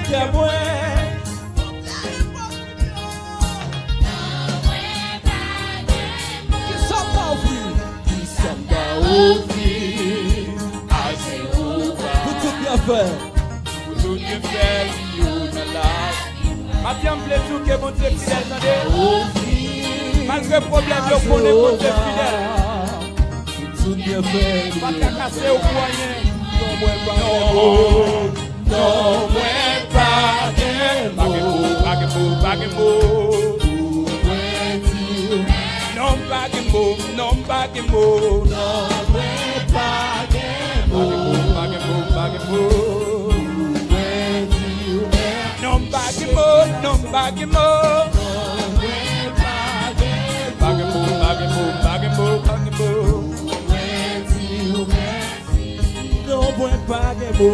que moi. Qui s'en va offrir? Qui s'en va offrir? Assez ouvert. Pour tout bien faire. Pour tout bien faire, you know life. Mathieu me plaît tout que mon Dieu fidèle, attendez. Malgré le problème, je connais mon Dieu fidèle. Tout bien fait. Pas qu'à casser au moyen. Non, moi pas Gen Mo. Non, moi pas Gen Mo. Pas Gen Mo, pas Gen Mo. Non, pas Gen Mo, non, pas Gen Mo. Non, moi pas Gen Mo. Pas Gen Mo, pas Gen Mo. Non, pas Gen Mo, non, pas Gen Mo. Pas Gen Mo, pas Gen Mo, pas Gen Mo, pas Gen Mo. Non, moi pas Gen Mo.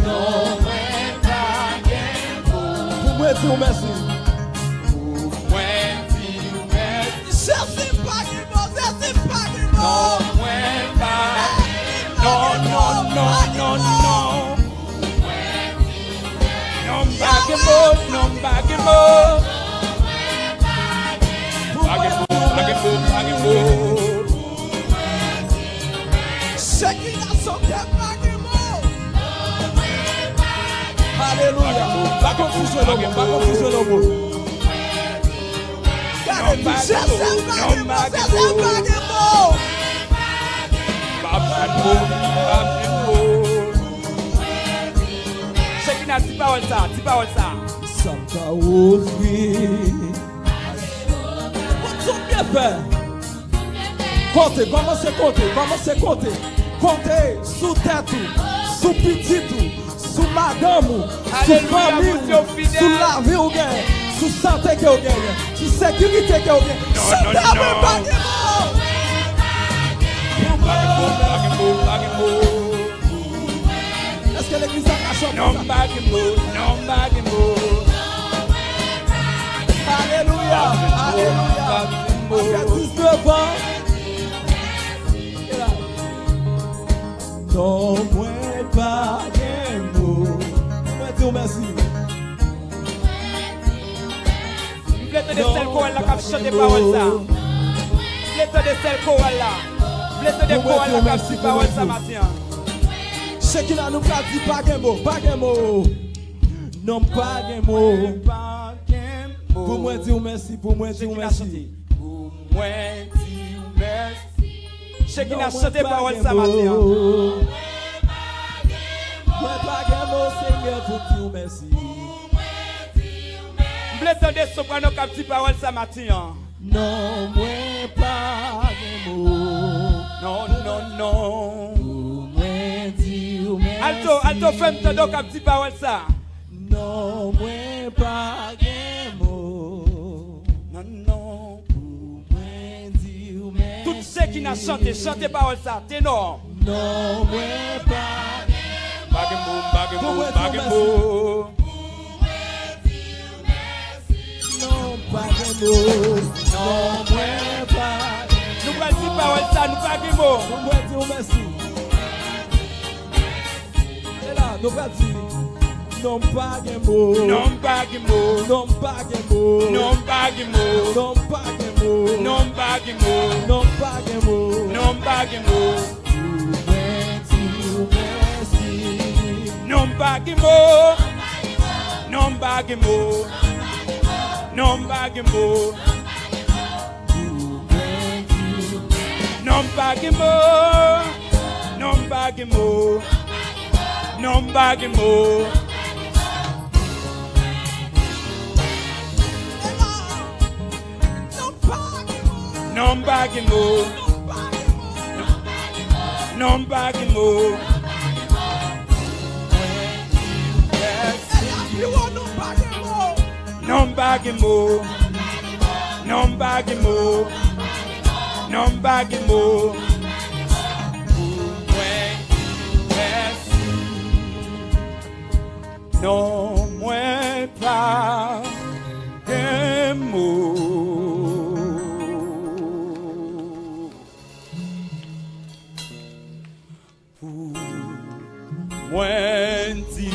Non, moi pas Gen Mo. Pour moi dire merci. Moi dire merci. C'est pas Gen Mo, c'est pas Gen Mo. Non, moi pas. Non, non, non, non, non. Non, pas Gen Mo, non, pas Gen Mo. Pas Gen Mo, pas Gen Mo, pas Gen Mo. C'est qui a son cœur pas Gen Mo. Alléluia. Pas confusion le mot, pas confusion le mot. Non, pas Gen Mo, non, pas Gen Mo. Pas Gen Mo, pas Gen Mo. C'est qui n'a dit parole ça, dis parole ça. Ça t'a offrir. Tout bien fait. Comptez, commencez à compter, commencez à compter. Comptez sous tête, sous petit, sous madame, sous Alléluia, famille, mon Dieu fidèle. sous la vie ou gagne, sous santé que vous gagne, sous sécurité que vous gagne. Non, Ça non, t'a non. pas Gen Mo. Pas Gen Mo, pas Gen Mo. Est-ce que l'église a chanté Non, ça? pas Gen Mo, non, pas Gen Mo. Alléluia, alléluia. Après 19 ans. Et là. Non, moi pas Gen Mo. Moi dire merci. Vous voulez entendre celle chorale là qui a chanté parole ça. Vous voulez entendre celle chorale là. Vous voulez entendre chorale là qui a chanté parole ça matin. C'est qui là nous pas dit pas Gen Mo, pas Gen Mo. Non, pas Gen Mo. Pas Gen Mo. Pour moi dire merci, pour moi C'est dire qui n'a merci. chanté. Pour moi dire merci. C'est qui n'a Non, chanté moi, parole pas ça Gen Mo. matin. Moi pas Gen Mo, Seigneur, pour dire merci. Vous voulez entendre soprano qui a dit parole ça matin. Non, moi pas Gen Mo. Non, non, non. Pour moi dire merci. Alto, alto, femme, t'as donc un petit parole ça. Non, moi pas Gen Mo. Non, non. Pour moi dire merci. Tout ceux qui n'a chanté, chantez parole ça, ténor. Non, moi pas Pas Gen Mo, pas Gen Mo, pas Gen Mo. non, pas Gen Mo. Non, moi pas. Nous allons dire parole ça, nous pas Gen Mo. Pour moi dire merci. Et là, nous pas dire. Non, pas Gen Mo. Non, pas Gen Mo. Non, pas Gen Mo. Non, pas Gen Mo. Non, pas Gen Mo. Non, pas Gen Mo. Non, pas Gen Mo. Non, pas Gen Mo. Non, pas Gen Mo. Non, pas Gen Mo. Non, pas Gen Mo. Non, pas Gen Mo. Non, pas Gen Mo. Non, pas Gen Mo. Non, pas Gen Mo. Non, pas Gen Mo. Non, pas Gen Mo. Non, pas Gen Mo. Non, pas Gen Mo. Non, moi pas Gen Mo. Moi dit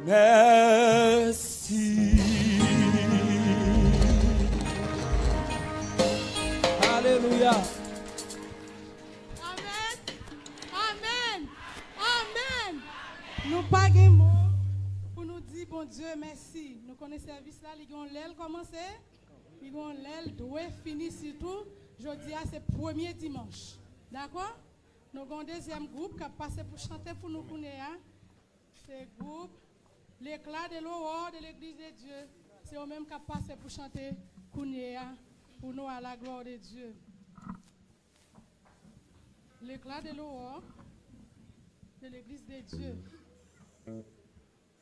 merci. Alléluia. Amen. Amen. Amen. Nous pas gen mot pour nous dire bon Dieu merci. Nous connaissons le service là, il y a l'aile commencé, il y a l'aile doit finir surtout. Jeudi c'est premier dimanche. D'accord? Nous avons un deuxième groupe qui a passé pour chanter pour nous connaître. C'est le groupe l'éclat de l'aurore de l'église de Dieu. C'est eux-mêmes qui a passé pour chanter pour nous à la gloire de Dieu. L'éclat de l'aurore de l'église de Dieu. Je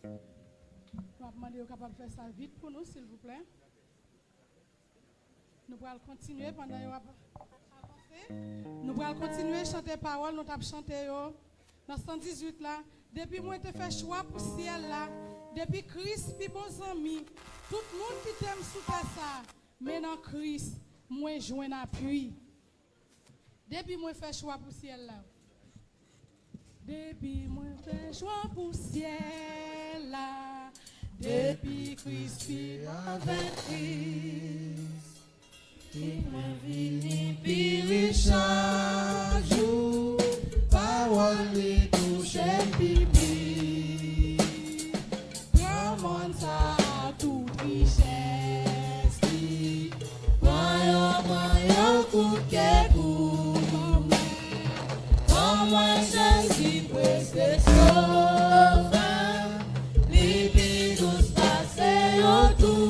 vais demander aux capables de faire ça vite pour nous, s'il vous plaît. Nous allons continuer pendant que nous allons continuer à chanter paroles. Nous allons chanter dans 118 là. Depuis moi, je fais choix pour le ciel là. Depuis Christ, puis bons amis. Tout le monde qui t'aime sous ta ça. Mais dans Christ, moi, je joue un appui. Depuis moi, je fais choix pour le ciel là. Depuis moi, je fais choix pour le ciel là. Depuis Christ, puis avec Christ. Qui m'a vini pire chaque jour, parole lui touche pipi. Comment ça tout richesse dit, Voyons, coup que coup. Comment Jésus peut se sauver, les douce passer autour.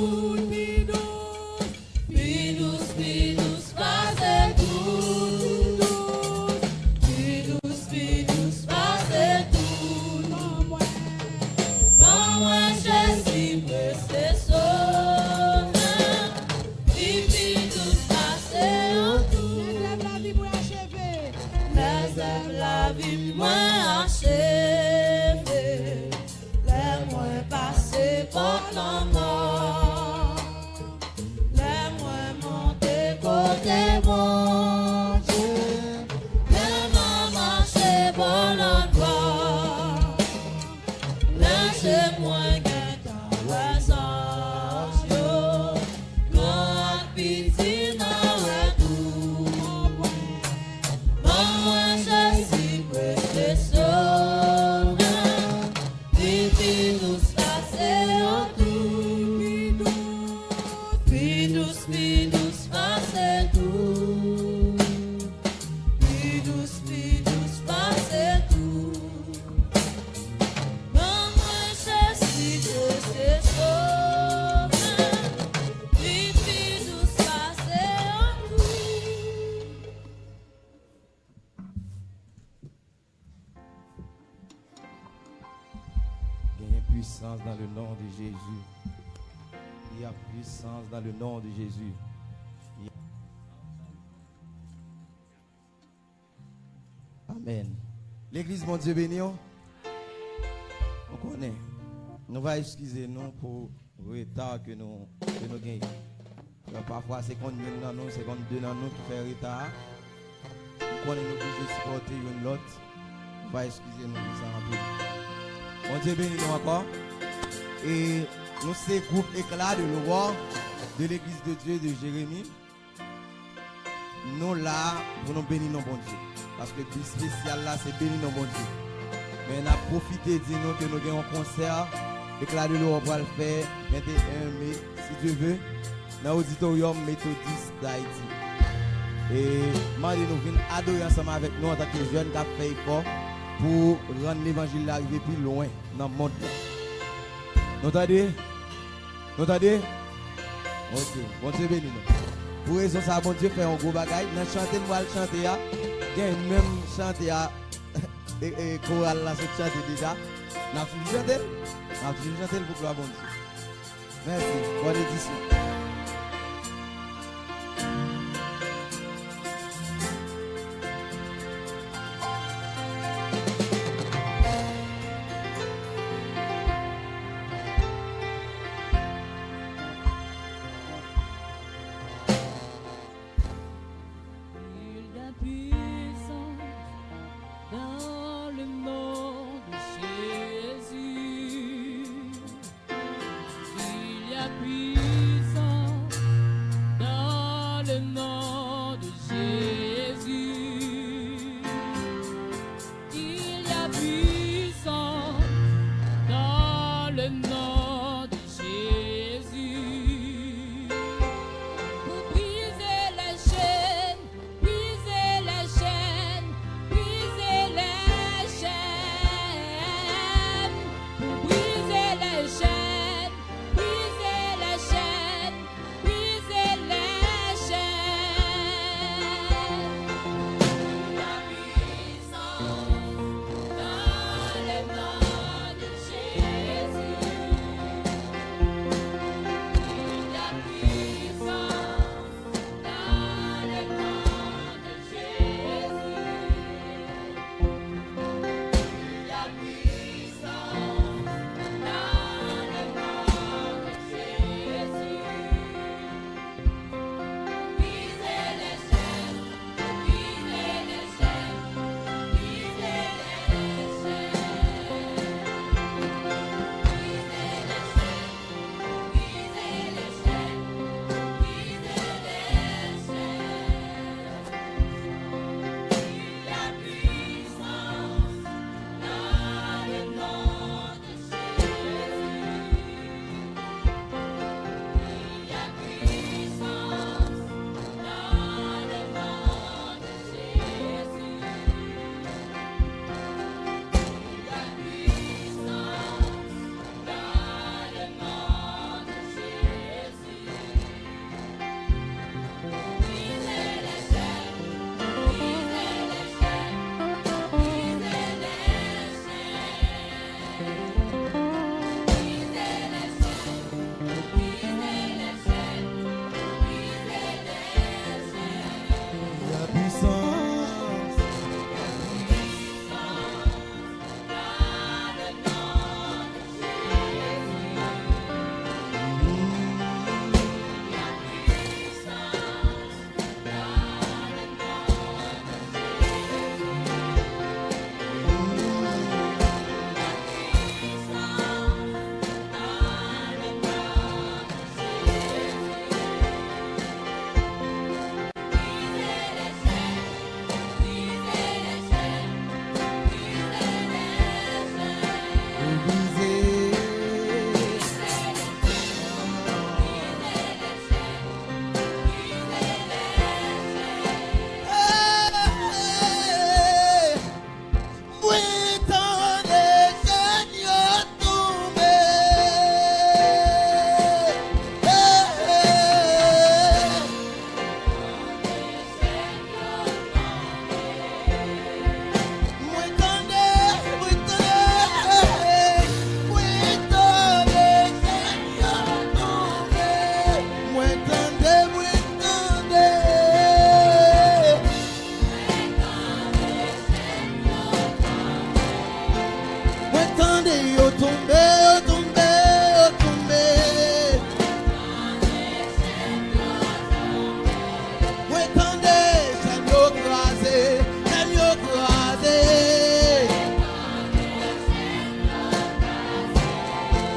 Puissance dans le nom de Jésus. Il y a puissance dans le nom de Jésus. Amen. L'église, mon Dieu béni. On connaît. Nous va excuser nous pour le retard que nous gagnons. Parfois, c'est qu'on une dans nous, c'est qu'on deux dans nous qui fait retard. Nous connaissons nous obligés de supporter une l'autre. On va excuser nous pour ça un peu. Mon Dieu béni nous encore. Et nous c'est groupe éclat de l'aurore de l'église de Dieu de Jérémie. Nous là pour nous bénir nos bon Dieu. Parce que le but spécial là c'est bénir nos bon Dieu. Mais on a profité de nous que nous avons un concert éclat de l'aurore pour le faire 21 mai si Dieu veut dans l'auditorium méthodiste d'Haïti. Et nous venons adorer ensemble avec nous en tant que jeunes qui ont fait effort pour rendre l'évangile arriver plus loin dans le monde. Nous t'entendez? Nous t'entendez? Ok, bon Dieu béni nous. Pour raison ça, bon Dieu fait un gros bagage. Nous chanter, nous allons chanter. Il y a même chanter et chorale là, c'est chanter déjà. Nous avons toujours chanté. Nous avons toujours chanté pour gloire bon Dieu. Merci, bonne édition. Dans le nom de Jésus,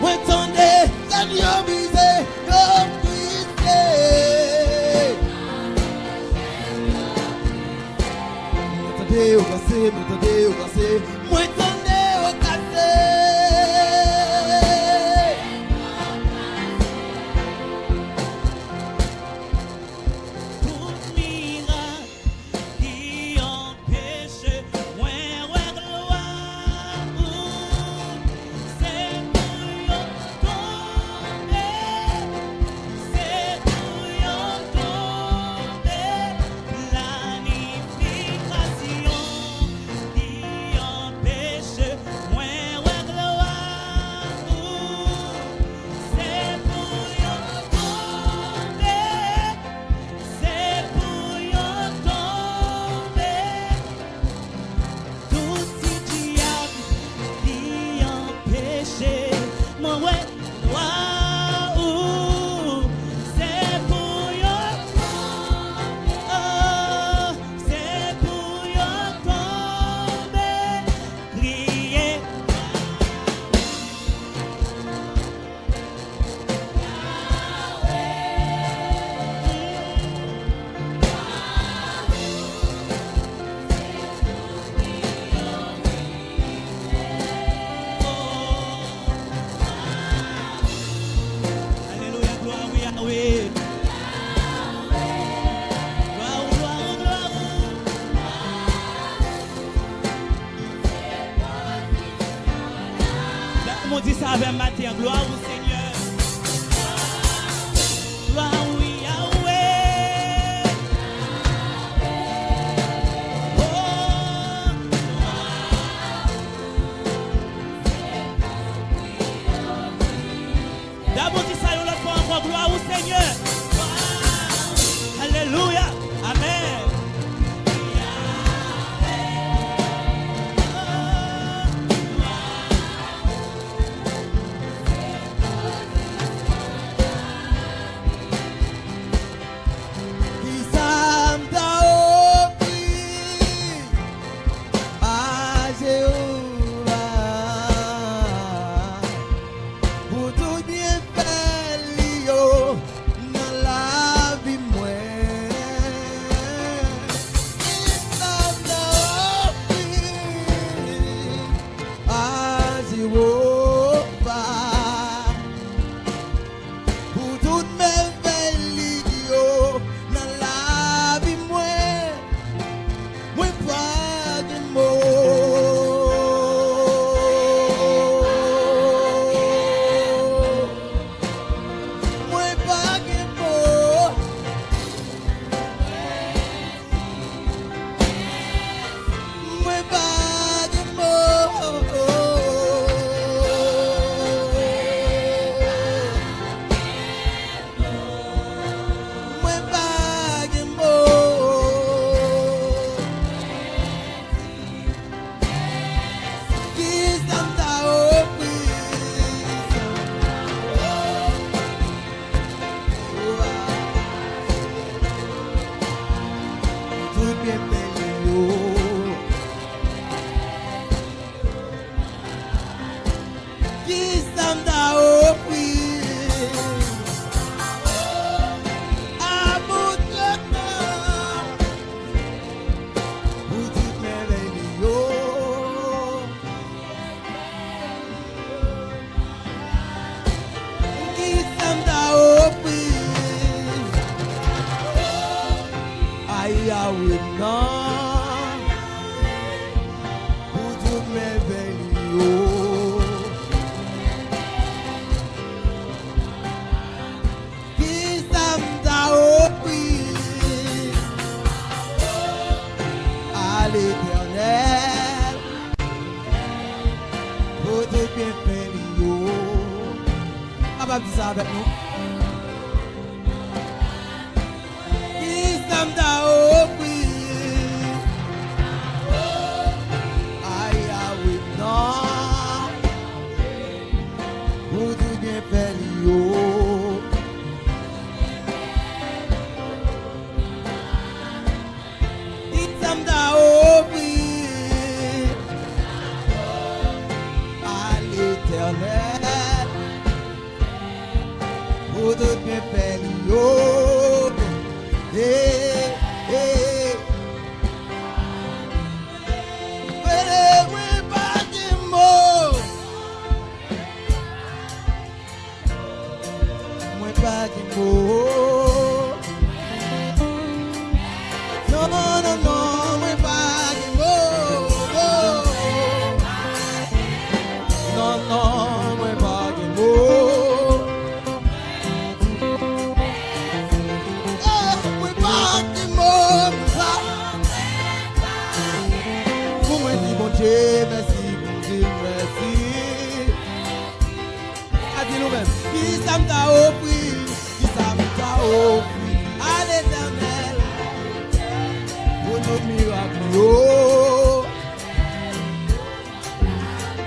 Moi tendez, Seigneur brisé, comme brisé. M'entendez au cassé, m'entendez au cassé. Moi tendez au cassé. Tout miracle qui empêche, moi ouais gloire, c'est pour yo tomber, c'est pour yo tomber, planification qui empêche, moi ouais gloire, c'est pour yo tomber, c'est pour yo tomber. Tout si diable qui empêche moi ouais gloire, c'est pour yo tomber, oh, c'est pour yo tomber. Crier Alléluia, gloire oui, Yahweh. Gloire, gloire, gloire. Là, on dit ça avec matin, gloire au Seigneur. Gloire oui, Yahweh. Oh, d'abord dis ça une autre fois encore, gloire au Seigneur. Wow. Alléluia. Amen. Qui s'amda offrir à Jéhovah pour tout bien faire liyo dans la vie moi. Qui s'amda offrir à Jéhovah pour toutes mes vélios dans la vie moi pas de mots. Moi pas de mots. Moi pas de Moi pas de qui s'amda tout bien fait yo. Qui s'amda à bout de temps pour toutes mes vélios. Qui s'amda aïe aïe non pour toutes mes vélios. Qui s'amda à l'Éternel pour tout bien faire liyo. Ah bah dis ça avec nous. Qui s'amda aïe aïe non pour tout bien faire liyo. Qui s'amda à l'Éternel pour tout bien fait, yo. Mwen pa gen mo. Mwen pa gen mo. Non, non, non, mwen pa gen mo. Non, non, mwen pa gen mo. Mwen pa gen mo. Pour moi dire bon Dieu merci, bon Dieu merci. A dit nous-mêmes, qui ça m'a offert, qui ça m'a offert à l'Éternel pour nos miracles.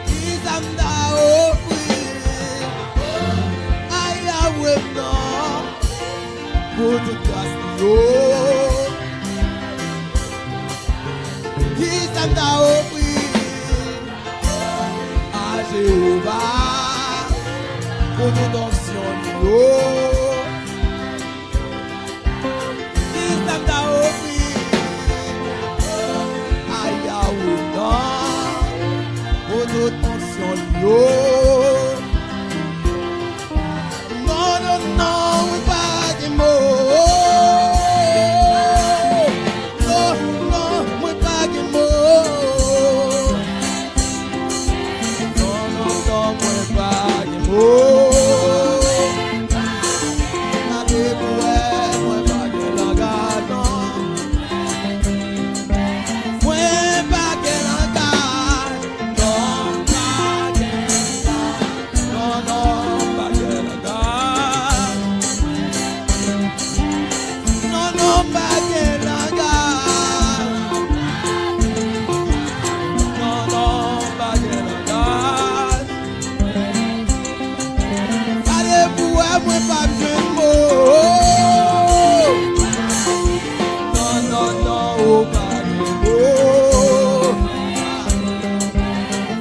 Qui ça m'a offert à Yahweh non pour toute grâce. Qui ça t'a offert à Jéhovah pour toute onction. Qui ça t'a offert à Yahweh pour toute onction. Non, non, non, oui, pas de mots. Mwen pa gen mo. Non, non, non, oh, pa gen mo.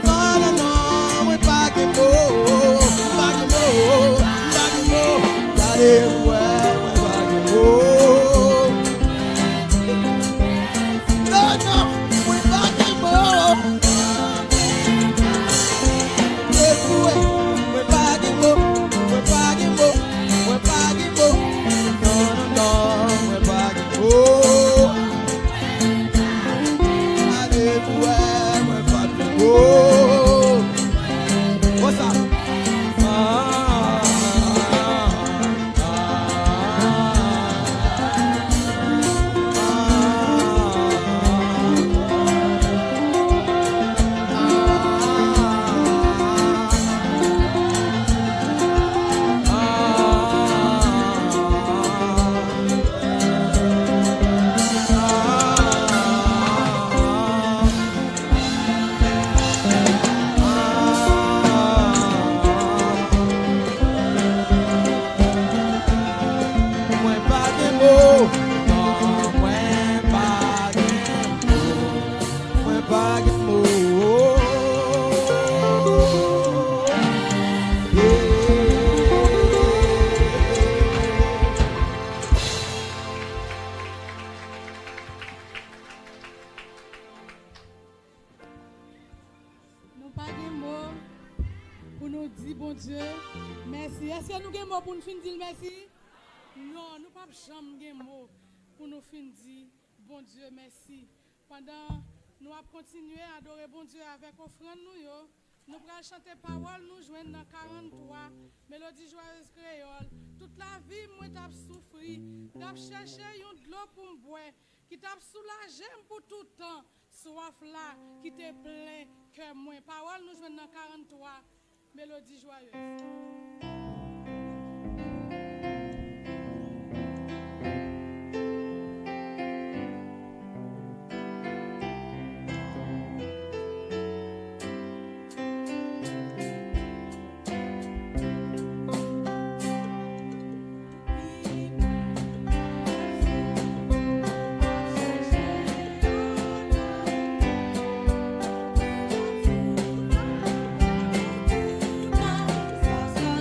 Non, non, non, mwen pa gen mo. Pa gen mo, pa gen mo. Gade mwen pa gen mo. Non, non, mwen pa gen mo. Mwen pa gen mo. Mwen pa gen mo. Mwen pa gen mo. Non, non, non, mwen pa gen mo. Gade mwen pa gen mo. What's up? Mwen pa gen mo. Non, mwen pa gen mo. Mwen pa gen mo. Nous pas de mots pour nous dire bon Dieu merci. Est-ce que nous avons des mots pour nous finir dire merci? Non, nous pas jamais de mots pour nous finir dire bon Dieu merci. Pendant nous allons continuer à adorer bon Dieu avec offrande nous yo. Nous allons chanter parole nous joindre dans 43 mélodie joyeuse créole. Toute la vie moi t'ai souffri, t'ai cherché une de l'eau pour me boire, qui t'a soulagé pour tout temps. Soif là qui te plein que moi. Parole nous joignent dans 43 mélodie joyeuse. Sasa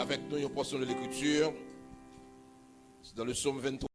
Avec nous une portion de l'écriture dans le psaume 23.